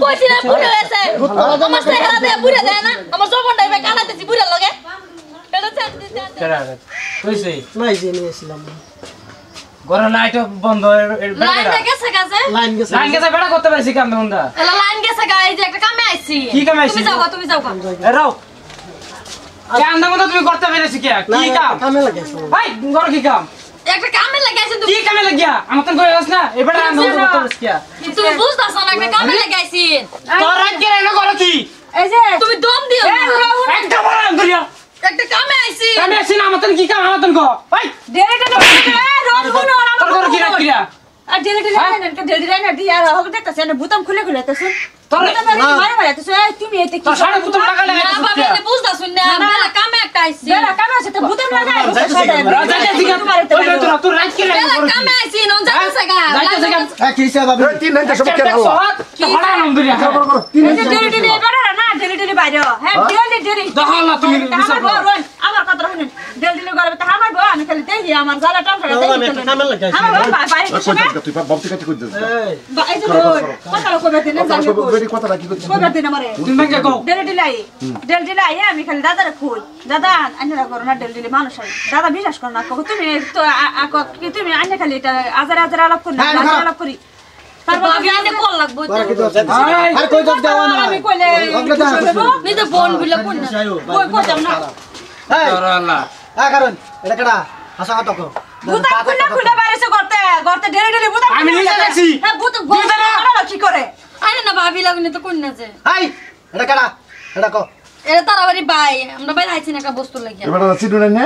কইছি না বুড়া হয়েছে আমার টাকা দিয়ে বুড়া দেয় না আমার জবনটাই ভাই কানাতেছি বুড়া লাগে এটা চাট দিতে কইছে নাই যে নিয়েছিলাম ঘরে লাইট বন্ধ লাইন গেছে কাছে লাইন গেছে বেড়া করতে পারছি কাম বন্ধা এলা লাইন গেছে গা এই যে একটা কামে আইছি কি কামে আইছি তুমি যাও রাও কাম দাম তুমি করতে পেরেছি কি কাম কামে লাগাইছো ভাই ঘর কি কাম একটা কামে লাগাইছি তুমি কি কামে লাগিয়া আমার তো কইছস না এবারে আমি করতে পারছি কি তুমি বুঝতাছ না একটা কামে লাগাইছি তোর রাত কে না করো কি এই যে তুমি দম দিও একটা বড় ধরিয়া একটা কামে আইছি কামে আইছি না আমার কি কাম আমার কো ভাই ডেরেটা রোজ গুনো তোর ঘর কি রাত কিরা আর ডেরেটা না ডেরেটা না দিয়া হোক দেখতাছ না বুতাম খুলে তো শুন তোর মারে তো তুমি এতে কি সাড়ে বুতাম লাগালে না বাবা এটা বুঝতাছ না বেলা কামে একটা আইছি বেলা কামে আছে তো বুতাম লাগাই রাজা দিকে তোর রাত কি বেলা কামে আইছি নন যাইতাছে গা কি হিসাব ভাবি 3 ঘন্টা সব কে ভালো হড়া নাম ধরিয়া ডেরেটা বেড়া না ডেরেটা বাইরে হ্যাঁ ডেরেটা দহালা তুমি আমার কথা শুনুন ডেরেটা গরবে তা আমার গো আমি খালি দেখি আমার জালা টান করে আমি একটা কামে লাগাইছি আমার বাইরে তুই বাবতি কাটি কই দিস এই যে কথা কইবে দিন জানি বেরি কথাটা কি কইছিস কইবে দিন আমারে তুমি কে কও ডেরেটা লাই আমি খালি দাদারে কই দাদা আন্নারা করো না ডেরেটা মানুষ দাদা বিশ্বাস করো না তুমি তো তুমি আন্না খালি এটা আজার আলাপ করি না আলাপ করি তারপর আমি আন্না কল লাগবো আর কই দক দেওয়া না আমি কইলে নিজে বোন বিলা কোন না কই যাও না এই আল্লাহ কারণ এটা কেডা হাসা কথা কো বুতাম খুলে বাইরেছে করতে ডেরে বুতাম আমি নিজে দেখছি হ্যাঁ বুতাম কি করে আরে না ভাবি লাগনে তো কোন না যে এই এটা কেডা এটা কো এটা তারাবাড়ি ভাই আমরা বাইরে আইছি না একটা বস্তু লাগিয়া এবারে সিডুন নে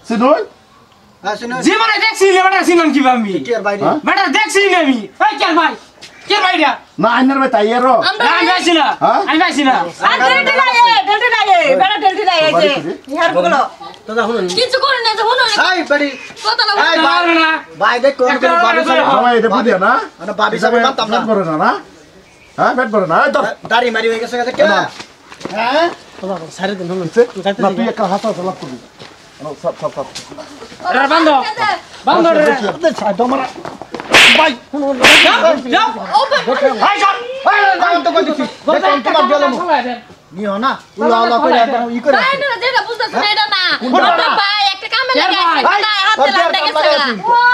সিডুন শুনো জীবনে দেখছি না বেটা সিনন কি আমি কি আর বাইরে বেটা দেখছি না আমি এই কে ভাই কে ভাইরা না আইনার ভাই তাইয়ারো আমি পাইছি না আমি পাইছি না আর ডেরে লাই বেটা ডেরে লাই এই যে ইহার বগলো দাদা শুনুন কিছু করুন না যে শুনুন এই বাড়ি কথা লাগো এই পারবে না ভাই দেখ কোন করে বাবি সাহেব আমার এটা বুঝিয়া না মানে বাবি সাহেব মানতাম না করে না হ্যাঁ পেট ভরে না তোর দাড়ি মারি হয়ে গেছে কে হ্যাঁ দাদা সাড়ে দিন হলো না তুই একটা হাসা লাভ করবি সব এরা বন্ধ বন্ধ রে তোমার ভাই যাও ভাই চল এই দাও তো কই দিছি দেখুন তোমার গেল নিও না উলা উলা করে একদম ই করে ভাই না যেটা বুঝতাছ না এটা না ওটা ভাই একটা কামে লাগাইছি না হাতে লাগতে গেছে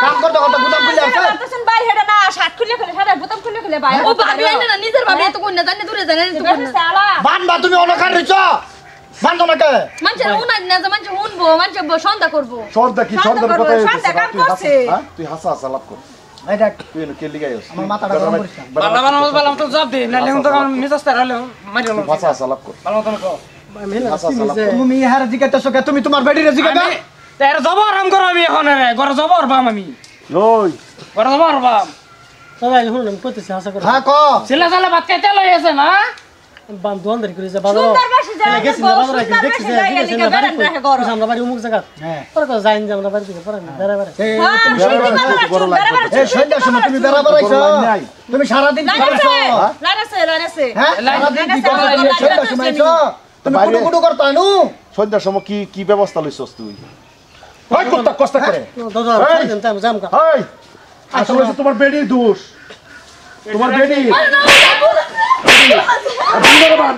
কাম করতে করতে বুতাম খুলে আছে করতেছেন ভাই এটা না শার্ট খুলে সাদা বুতাম খুলে ভাই ও ভাবি না নিজের ভাবি তো কোন না জানে দূরে জানে তো কোন না শালা বানবা তুমি অনকার রইছ বানতো না কে মানুষ উনাই না যে মানুষ শুনবো মানুষ সন্ধ্যা করবো সর্দা কি সর্দার কথা সন্ধ্যা কাম করছে তুই হাসা লাভ কর এই দেখ তুই কে লিগাইস আমার মাথাটা গরম করিস বালা বালা বালা তো জব দে না লেন তো মিজাস্তার হলে মারিও না হাসা লাভ কর বালা তো কো তুমি ইহার জিগাইতেছো কে তুমি তোমার বেডিরে জিগাইবা এর জবর আম করো আমি এখন রে গর জবর বাম আমি ওই গর জবর বাম সবাই শুনুন কইতেছি আশা করি হ্যাঁ ক ছেলে ছেলে ভাত খাইতে লই আছে না বাম দোয়ানদারি করে যা বাজার সুন্দর বাসে যায় গেছি না বাজার আইছি দেখছি যে এদিকে বেরেন রাখে গরম আমরা বাড়ি অমুক জায়গা হ্যাঁ পরে তো যাইন যে আমরা বাড়ি থেকে পরে বেড়াবেড়ে এই সন্ধ্যার সময় তুমি বেড়াবার আইছো তুমি সারা দিন কি করছো লাইনাছে হ্যাঁ সারা দিন কি করছো তুমি সন্ধ্যার সময় আইছো তুমি কুটু কুটু করতে আনু সন্ধ্যার সময় কি ব্যবস্থা লইছস তুই ওই কত কষ্ট করে দাদা দেন টাইম জাম কা এই আসলে তোমার বেডির দোষ তোমার বেডি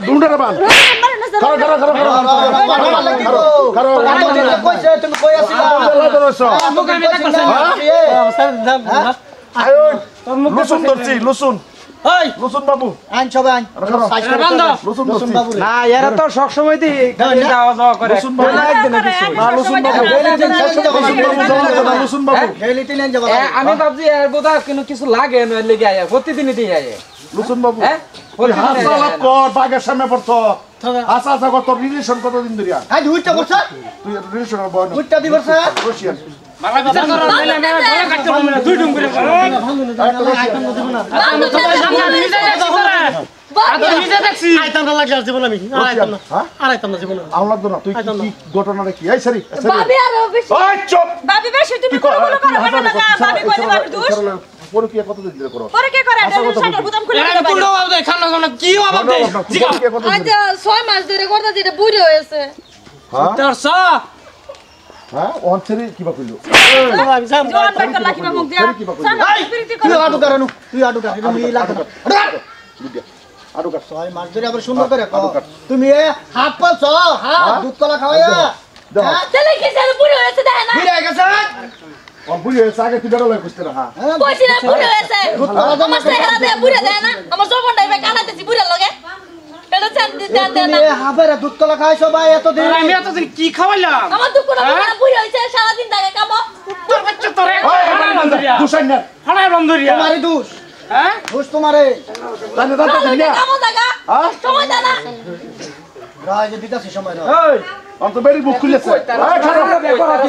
দুন্ডারে বান করো কইছে তুমি কই আছিলা মুখে আমি দেখ করছি স্যার জাম লুসুন ধরছি লুসুন এই লুসুন বাবু আইন সবাই আইন বন্ধ লুসুন লসুন ধরছি বাবু না এরা তো সব সময় দি যাওয়া যাওয়া করে লুসুন বাবু একদিন না লুসুন বাবু লুসুন বাবু গেলি তিন যাবা আমি ভাবছি এর বোধা কোনো কিছু লাগে না লেগে আয় প্রতিদিনই দিয়ে আয় লুসুন বাবু হ্যাঁ তুই হাসা লাভ কর বাগের সামনে পড়তো হাসা হাসা কর তোর রিলেশন কতদিন ধরে আজ উইটা করছ তুই রিলেশন বয় না উইটা দিবছ রশিয়ান মালা বিচার করো নাইলে আমি গলা কাটতে পারবো না দুই ডুম করে নিজে দেখছি আইতাম না লাগলে জীবন আমি আইতাম না জীবন আম লাগতো না তুই কি ঘটনাটা কি এই সরি ভাবি আর বেশি ওই চুপ ভাবি বেশি তুমি কোনো করো না ভাবি কইলে ভাবি দোষ পরে কি কতদিন ধরে করো পরে কি করে শাটার বুতাম খুলে এরা তুলো বাপ দে খানা খানা কি বাপ দে জিগাও আজ 6 মাস ধরে করতে দিতে বুড়ি হয়েছে হ্যাঁ তোর সা হ্যাঁ অনসরি কি বা কইলো আমি জাম জোয়ান বাট লাকি মুখ দিয়া কি বা কইলো তুই আডু কারণু তুই আডু কারণু ই লাগা ছয় মাস ধরে আবার সুন্দর করে কও তুমি এ হাত পালছ হাত দুধ কলা খাওয়াইয়া তাহলে কি স্যার বুড়ো হয়েছে দেখে না ফিরে গেছে বুড়ি হয়েছে আগে তুই বেরো লাগে বুঝতে না হ্যাঁ কইছি না বুড়ো হয়েছে আমার চেহারা দিয়ে বুড়ো দেয় না আমার জবনটাই ভাই কানাতেছি বুড়ো লগে এটা চান দেন না তুমি হাফেরা দুধ কলা খাইছো ভাই এত দিন আমি এতদিন কি খাওয়াইলাম আমার দুপুরে বুড়ো হয়েছে সারা দিন থাকে কামো তোর বাচ্চা তোরে দুসাই না হানায় বন্ধুরিয়া তোমারই দোষ হ্যাঁ দোষ তোমারে জানি জানতে দিই না কামো জায়গা সময় দেয় না রায় যে দিতাছি সময় না এই অন্ত বেরি বুক খুলেছে এই খারাপ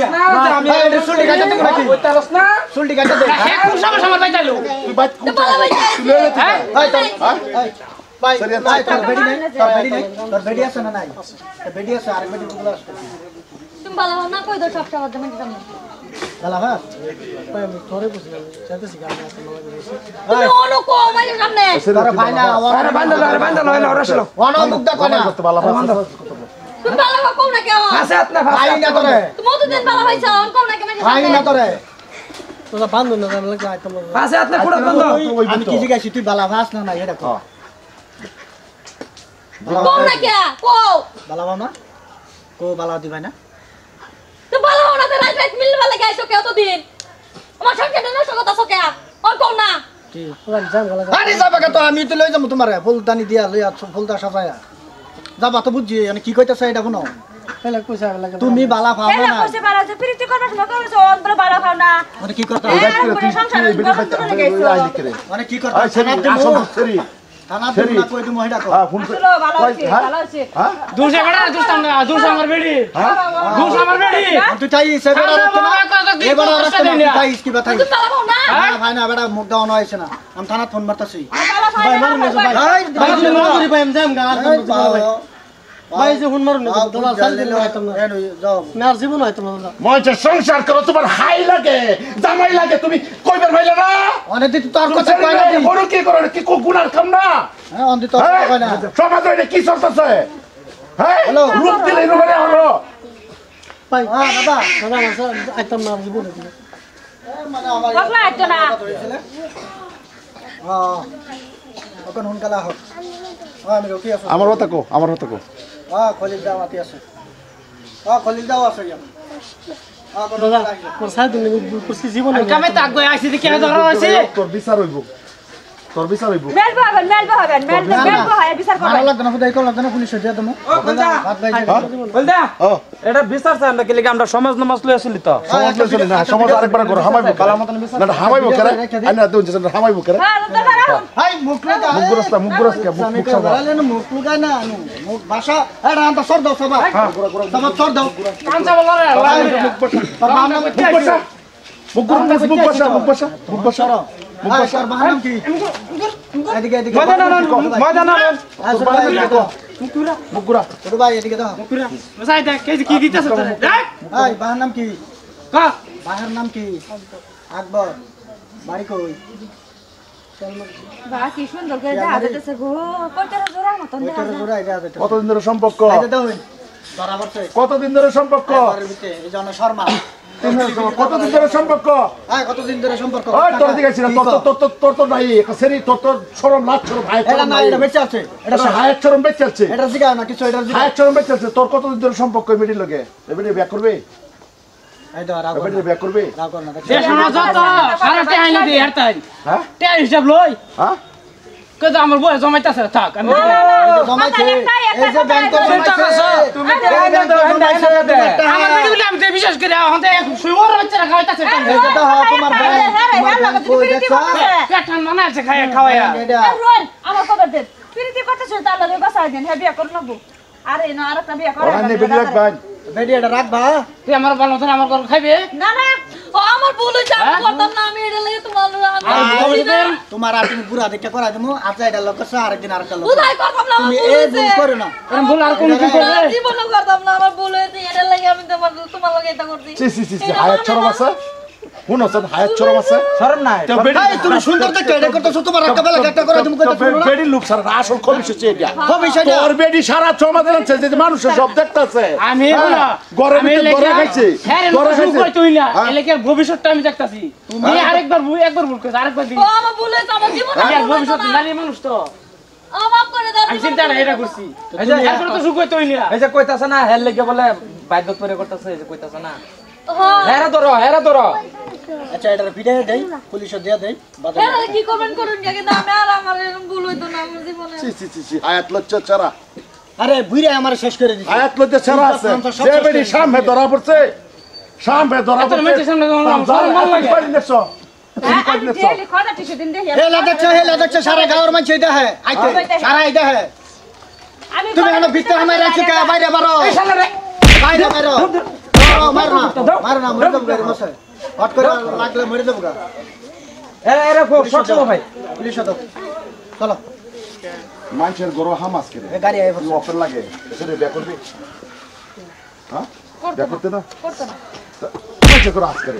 আমি এটা সুলটি কাটতে দেব নাকি কইতারস না সুলটি কাটতে দে হ্যাঁ কোন সময় সময় পাইতালো তুই বাইক খুব তুলে লে তুই এই তো ভাই ভাই তোর বেডি নাই তোর বেডি আছে না নাই তোর বেডি আছে আর বেডি গুলো আসছে তুমি ভালো না কই দাও সব সব দেবেন কেমন ভালো হ্যাঁ ভাই আমি তোরে বুঝলাম চাইতেছি গান আছে লাগা দিয়েছি তুমি অন্য কো মাইর সামনে তোর ভাই না আরে বান্দা লয় না ওরা ছিল ওয়ান মুগ্ধা কোনা করতে ভালো তুমি ভালো কও না কেন আছে আপনি ভাই না তোরে তুমি তো দিন ভালো হইছো অন কও না কেমন ভাই না তোরে তোরা বান্ধব না জানলে কি আইতাম না আছে আপনি পুরো বন্ধ আমি কি জিজ্ঞাসি তুই বালা ভাস না না এটা কো কও না কে কও বালা ভাও না কো বালা দি ভাই না তো ভালো হও না তো রাত রাত মিল ভালো গাইছো কে তো দিন আমার সংসারটা নষ্ট করতেছো কে অন কও না কি তোরা জাম গলা আরে যাবা কা তো আমি তো লই যাম তোমারে ফুলদানি দিয়া লইয়া ফুলদা সাজায়া যাবা তো বুঝছি মানে কি কইতাছ এটা শুনো তাহলে কইছা লাগা তুমি বালা পাও এলা না কইছে বালা যে প্রীতি করবার সময় কইছো অন্তরে বালা খাও না মানে কি করতে মানে কি করতে এই সেরি আসল সেরি থানা তুমি না কই তুমি হেডা কো হ্যাঁ ফোন আসলে ভালো হইছে ভালো হইছে হ্যাঁ দুসে বড় দুস আমার বেড়ি দুস আমার বেড়ি তুই চাই সে বেড়া রাখতে না এ বেড়া রাখতে না তাই কি কথা তুমি ভালো হও না ভাই না বেড়া মুখ দাও না হইছে না আমি থানা ফোন মারতাছি ভাই মারুন না ভাই ভাই তুমি মারুন ভাই আমি জাম গান ভাই যে হুন মারুন না তোরা সাল দিলে আইতাম না যাও না আর জীবন আইতাম না মঞ্চে সংসার করো তোমার হাই লাগে জামাই লাগে তুমি কইবার ভাইলা না অনেক দিন তোর কথা কই না বড় কি করো কি গুনার কাম না হ্যাঁ অনেক তোর কথা কই না সমাজ এটা কি চলতেছে হ্যাঁ হ্যালো। রূপ দিলে রূপে হলো ভাই হ্যাঁ দাদা দাদা আমার আইতাম না জীবন মানে আমার পাগলা আইতো না হ্যাঁ ওখান হুনকালা হোক হ্যাঁ আমি রকি আছি আমার কথা কো হ্যাঁ খলিল দাও আতি আছে হ্যাঁ খলিল দাও আছে ইয়া হ্যাঁ কোন দাদা মোর সাথে তুমি কুছি জীবন কামে তাক গই আইছি দেখি ধরা হইছে তোর বিচার হইব মেলবো হবেন মেলবো হয় বিচার মারা করবেন লাগতো না ফুদাই কল লাগতো না পুলিশ দিয়া তুমি ও কোনটা হাত ভাই বলদা ও এটা বিচার চাই আমরা কি লাগি আমরা সমাজ নমাজ লই আসলি তো সমাজ চলে না সমাজ আরেকবার করো হামাইবো কালা মতন বিচার না হামাইবো করে আইনা দেন যে হামাইবো করে হ্যাঁ দাদা হাই মুখ লাগা মুখ গুরস্তা আমি কই বলালে না মুখ লুগাই না আনু মুখ ভাষা এটা আনতা সর দাও সবা সবা সর দাও কাঁচা বল রে মুখ বসা আর বাহানাম কি এদিকে এদিকে মজা না মুখ গুরা ছোট ভাই এদিকে দাও মজাই দেখ কি দিতেছ তোরে দেখ হাই বাহার নাম কি কা বাহার নাম কি আকবর বাড়ি কই বা কি সুন্দর করে দেখা যাচ্ছে গো কয়টার জোড়া মতন দেখা ওইটার জোড়া এটা এটা কতদিন ধরে সম্পর্ক এটা দাও বরাবর সে কতদিন ধরে সম্পর্ক এই জন্য শর্মা কতদিন ধরে সম্পর্ক হ্যাঁ কতদিন ধরে সম্পর্ক ওই তোর দিকে ছিল তোর নাই একটা সেরি তোর শরম লাজ শরম হায় এটা না এটা বেঁচে আছে এটা হায় শরম বেঁচে আছে এটা জিগাও না কিছু এটা জিগাও হায় শরম বেঁচে আছে তোর কতদিন ধরে সম্পর্ক বেটি লগে এবারে বিয়া করবে এই দাও রাগ এবারে বিয়া করবে না এ শোনা যত সারা টাইম দি হারতাই হ্যাঁ টাইম হিসাব লই হ্যাঁ কত আমার বয় জমাইতাছে থাক আমি জমাইছে এই যে ব্যাংক তুমি আমার ভিডিওগুলো আমি তো বিশ্বাস করি হতে শুয়োর বাচ্চারা খাওয়াইতাছে এই যে দাও তোমার ব্যাংক কই দেখছো পেটান মনে আছে খাওয়ায়া এটা আমার খবর দেন প্রীতি কথা শুনতে আল্লাহ রে বাসায় দেন হ্যাঁ বিয়া করে নেবো আরে না আরেকটা বিয়া করে ওখানে বেটি রাখবেন বেডি এটা রাখবা তুই আমার ভালো মতন আমার ঘর খাইবে না না ও আমার ভুল হইছে আমি করতাম না আমি এটা লাগে তোমার তোমার আর তুমি পুরা দেখে করাই দেবো আচ্ছা এটা লোক আছে আরেকদিন আরেকটা লোক বুঝাই করতাম না আমার তুমি ভুল এই হইছে ভুল করো না এরকম ভুল আর কোন কি করবে জীবনে করতাম না আমার ভুল হইছে এটা লাগে আমি তোমার লাগে এটা করছি সি হায়াত শরম আছে শুনো সব হায়াত শরম আছে শরম নাই তো বেটি এই তুমি সুন্দর দেখতে এটা করতেছো তোমার একটা বেলা একটা করে তুমি কইতে শুনো না বেটি লোক সারা আসল খবর হচ্ছে এটা হবে সেটা তোর বেটি সারা সমাজ জানছে যে মানুষের সব দেখতাছে আমি বলা গরমে গরে খাইছে হ্যাঁ গরে শুরু খাইছে কই তুই না এলাকার ভবিষ্যৎটা আমি দেখতাছি তুমি একবার ভুল কইছ আরেকবার দিই ও আমার ভুল হইছে আমার জীবনে আমি ভবিষ্যৎ নারী মানুষ তো আমার করে দাও আমি চিন্তাটা এটা করছি এরপরে তো সুখ হইতোই না এই যে কইতাছে না হেল লেগে বলে বাধ্যত করে করতেছে এই যে কইতাছে না হ্যাঁ হেরা ধরো আচ্ছা এটা ভিডিও দেই পুলিশে দিয়া দেই হ্যাঁ কি করবেন করুন কিন্তু আমি আর আমার এরকম ভুল হইতো না আমার জীবনে ছি হায়াত লজ্জা ছাড়া আরে বুইরা আমার শেষ করে দিছে হায়াত লজ্জা ছাড়া আছে যে বেডি সামনে ধরা পড়ছে তোর মেয়ের সামনে ভাল লাগে পারিনেছো ডেলি কথা টিকে দিন দেখি হেলা দেখছ সারা গাঁওর মানুষ এটা হে আইতে সারা এটা হে আমি তুমি এনে ভিতরে আমার রাখছি কা বাইরে বারো বাইরে বারো মার না মরে দেব গাড়ি মশাই হট করে লাগলে মরে দেব গা এরা শর্ট ভাই পুলিশ দাও চলো মানুষের গরো হামাস করে এ গাড়ি আইব অফার লাগে এসে ব্যাক করবি হ্যাঁ ব্যাক করতে না করতে না কইছে করে আজ করে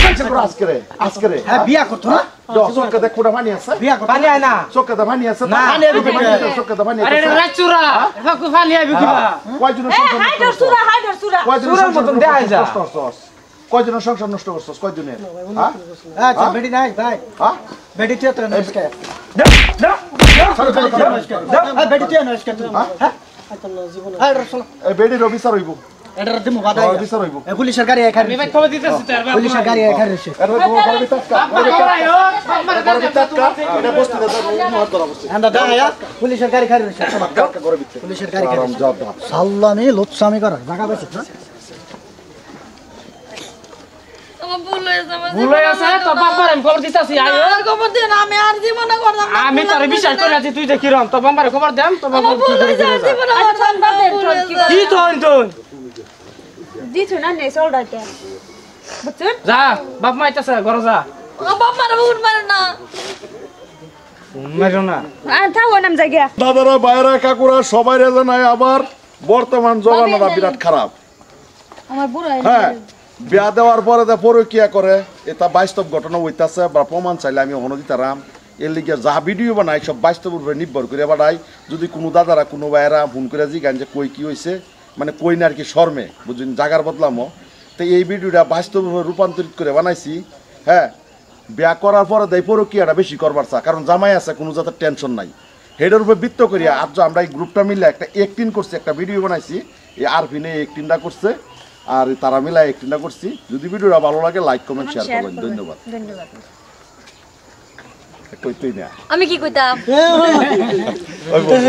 কইছে করে আজ করে হ্যাঁ বিয়া করতো না চোখে দেখ কোটা পানি আছে বিয়া করতো পানি আয় না চোখে দা পানি আছে না, পানি আইবে কি? চোখে দা পানি আরে আছে রাচুরা ফাকু ফালি আইবি কিবা কয়জনের এ সংসার হাইডর সুরা কয়জনের চুরার মতন দেখা যায়। কয়জনের সংসার নষ্ট করছস কয়জনের হ্যাঁ আচ্ছা বেডি নাই ভাই হ্যাঁ বেডি তে তো নমস্কার চলো চলো চলো হ্যাঁ বেডি তে নমস্কার হ্যাঁ হ্যাঁ রসল এই বেডির অফিসার হইব এটা দিমু বাদাই অফিসার হইব এ পুলিশের গাড়ি এখানে আমি ভাই খবর দিতেছি তো আর পুলিশের গাড়ি এখানে রয়েছে এর করবি টাকা করবি টাকা এটা বসতে দে মোহর ধরা বসতে আন্দা দায়া পুলিশের গাড়ি খালি রয়েছে টাকা করবি পুলিশের গাড়ি খালি আরাম যাও দাও সাল্লামি লুৎসামি কর জায়গা বেছে আমার ভুল হয়েছে আমার ভুল হয়ে আছে তো বাবার আমি খবর দিতেছি আয়ো আর খবর দিন আমি আর জীবনে করতাম না আমি তোর বিশ্বাস করে আছি তুই দেখি রম তো বাম্বারে খবর দেম তো বাবা আমার ভুল হয়েছে আর জীবনে করতাম না ভুল হয়েছে। কি তুই দিছু না নেই সোলডাইতে বুঝছেন যা বাপ মা আইতাছে ঘরে যা আমার বাবার ভুল মারে না মারো না থাকো নাম জায়গা দাদারা বাইরে কাকুরা সবাই রেজা নাই আবার বর্তমান জমানাটা বিরাট খারাপ আমার বুড়া হ্যাঁ বিয়া দেওয়ার পরে পরকিয়া করে এটা বাস্তব ঘটনা হইতাছে বা প্রমাণ চাইলে আমি অন্য দিতারাম এর লিগে যা ভিডিও বানাই সব বাস্তবের উপরে নির্ভর করে বানাই যদি কোনো দাদারা কোনো ভাইয়েরা ফোন করে জিগান যে কই কি হয়েছে মানে কই না আর কি শর্মে বুঝুন জাগার বদলামো তো এই ভিডিওটা বাস্তবে রূপান্তরিত করে বানাইছি হ্যাঁ বিয়া করার পরে দেয় পরকিয়াটা বেশি করবার চা কারণ জামাই আছে কোনো যাতে টেনশন নাই হেডের উপরে বৃত্ত করিয়া আজ আমরা এই গ্রুপটা মিলে একটা একটিন করছি একটা ভিডিও বানাইছি এই আরফিনে একটিনটা করছে আর তারা মিলাই একটিনটা করছি যদি ভিডিওটা ভালো লাগে লাইক কমেন্ট শেয়ার করবেন ধন্যবাদ ধন্যবাদ কইতেই না আমি কি কইতাম ওই বল।